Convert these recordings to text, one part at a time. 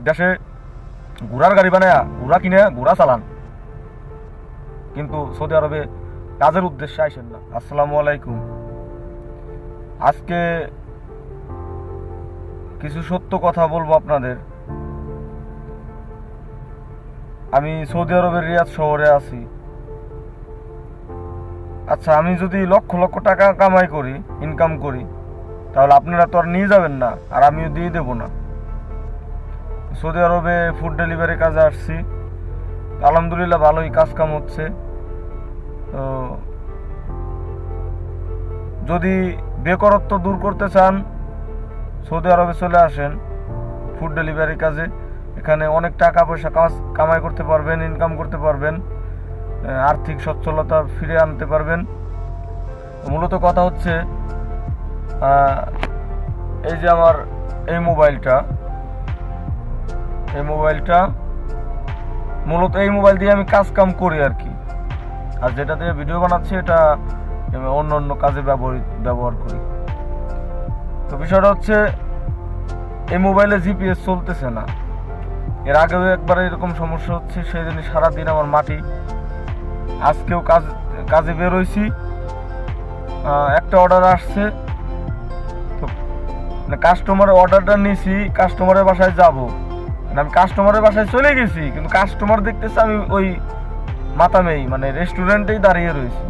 দেশে ঘোড়ার গাড়ি বানায় ঘোড়া কিনে ঘোড়া চালান, কিন্তু সৌদি আরবে কাজের উদ্দেশ্যে আইসেন না। আসসালামু আলাইকুম। আজকে কিছু সত্য কথা বলবো আপনাদের। আমি সৌদি আরবের রিয়াদ শহরে আছি। আচ্ছা, আমি যদি লক্ষ লক্ষ টাকা কামাই করি, ইনকাম করি, তাহলে আপনারা তো আর নিয়ে যাবেন না, আর আমিও দিয়ে দেবো না। সৌদি আরবে ফুড ডেলিভারি কাজে আসছি, আলহামদুলিল্লাহ ভালোই কাজ কাম হচ্ছে। তো যদি বেকারত্ব দূর করতে চান, সৌদি আরবে চলে আসেন ফুড ডেলিভারি কাজে। এখানে অনেক টাকা পয়সা কামাই করতে পারবেন, ইনকাম করতে পারবেন, আর্থিক সচ্ছলতা ফিরে আনতে পারবেন। মূলত কথা হচ্ছে, এই যে আমার এই মোবাইলটা মূলত এই মোবাইল দিয়ে আমি কাজ কাম করি আর কি। আর যেটা দিয়ে ভিডিও বানাচ্ছি এটা অন্য অন্য কাজে ব্যবহার করি। তো বিষয়টা হচ্ছে, এই মোবাইলে জিপিএস চলতেছে না। এর আগেও একবার এরকম সমস্যা হচ্ছে, সেই জন্য সারাদিন আমার মাটি। আজকেও কাজে বের হয়েছি, একটা অর্ডার আসছে, তো কাস্টমারের অর্ডারটা নিয়েছি, কাস্টমারের বাসায় যাব। আমি কাস্টমারের বাসায় চলে গেছি, কিন্তু কাস্টমার দেখতেছে আমি ওই মাতামেই মানে রেস্টুরেন্টেই দাঁড়িয়ে রয়েছি।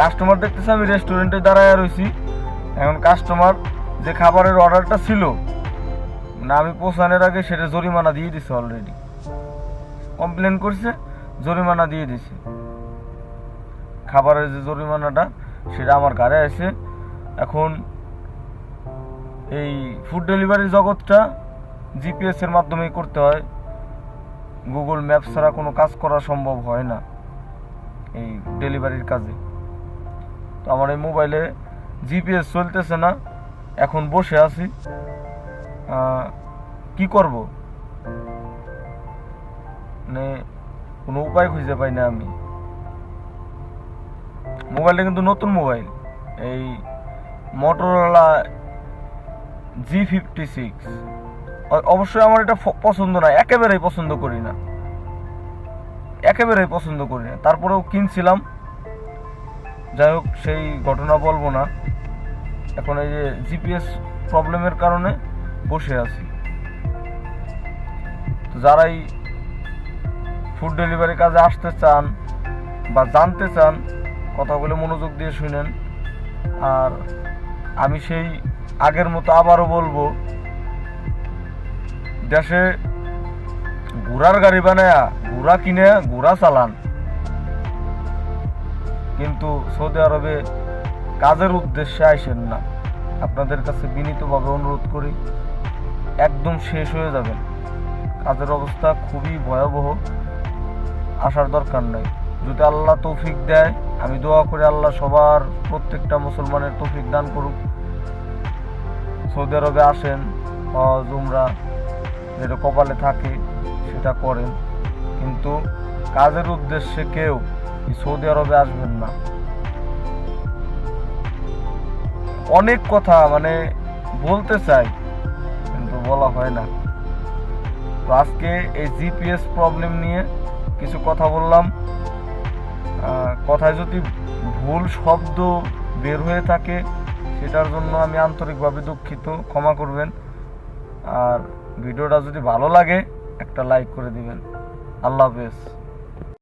কাস্টমার দেখতেছে আমি রেস্টুরেন্টে দাঁড়িয়ে রয়েছি। এখন কাস্টমার যে খাবারের অর্ডারটা ছিল, মানে আমি পৌঁছানোর আগে সেটা জরিমানা দিয়ে দিছে, অলরেডি কমপ্লেন করছে, জরিমানা দিয়ে দিছে। খাবারের যে জরিমানাটা সেটা আমার ঘরে আসে। এখন এই ফুড ডেলিভারি জগৎটা জিপিএস এর মাধ্যমেই করতে হয়। গুগল ম্যাপ ছাড়া কোনো কাজ করা সম্ভব হয় না এই ডেলিভারির কাজে। তো আমার এই মোবাইলে জিপিএস চলতেছে না, এখন বসে আছি, কি করব, মানে কোনো উপায় খুঁজে পাই না আমি। মোবাইলটা কিন্তু নতুন মোবাইল, এই মোটরোলা G56। অবশ্যই আমার এটা পছন্দ না, একেবারেই পছন্দ করি না। তারপরেও কিনছিলাম। যাই হোক, সেই ঘটনা বলবো না। এখন এই যে জিপিএস প্রবলেমের কারণে বসে আছি। তো যারাই ফুড ডেলিভারি কাজে আসতে চান বা জানতে চান, কথাগুলো মনোযোগ দিয়ে শুনেন। আর আমি সেই আগের মতো আবারও বলবো, দেশে ঘোড়ার গাড়ি বানায় ঘোড়া কিনে ঘোড়া চালান, কিন্তু সৌদি আরবে কাজের উদ্দেশ্যে আইসেন না। আপনাদের কাছে বিনীতভাবে অনুরোধ করি, একদম শেষ হয়ে যাবেন। কাজের অবস্থা খুবই ভয়াবহ, আসার দরকার নাই। যদি আল্লাহ তৌফিক দেয়, আমি দোয়া করি আল্লাহ সবার প্রত্যেকটা মুসলমানের তৌফিক দান করুক। সৌদি আরবে আসেন, হজ উমরা যেটা কপালে থাকে সেটা করেন, কিন্তু কাজের উদ্দেশ্যে কেউ সৌদি আরবে আসবেন না। অনেক কথা মানে বলতে চাই, কিন্তু বলা হয় না। তো আজকে এই জিপিএস প্রবলেম নিয়ে কিছু কথা বললাম। কথায় যদি ভুল শব্দ বের হয়ে থাকে, সেটার জন্য আমি আন্তরিকভাবে দুঃখিত, ক্ষমা করবেন। আর ভিডিওটা যদি ভালো লাগে, একটা লাইক করে দিবেন। আল্লাহ হাফেজ।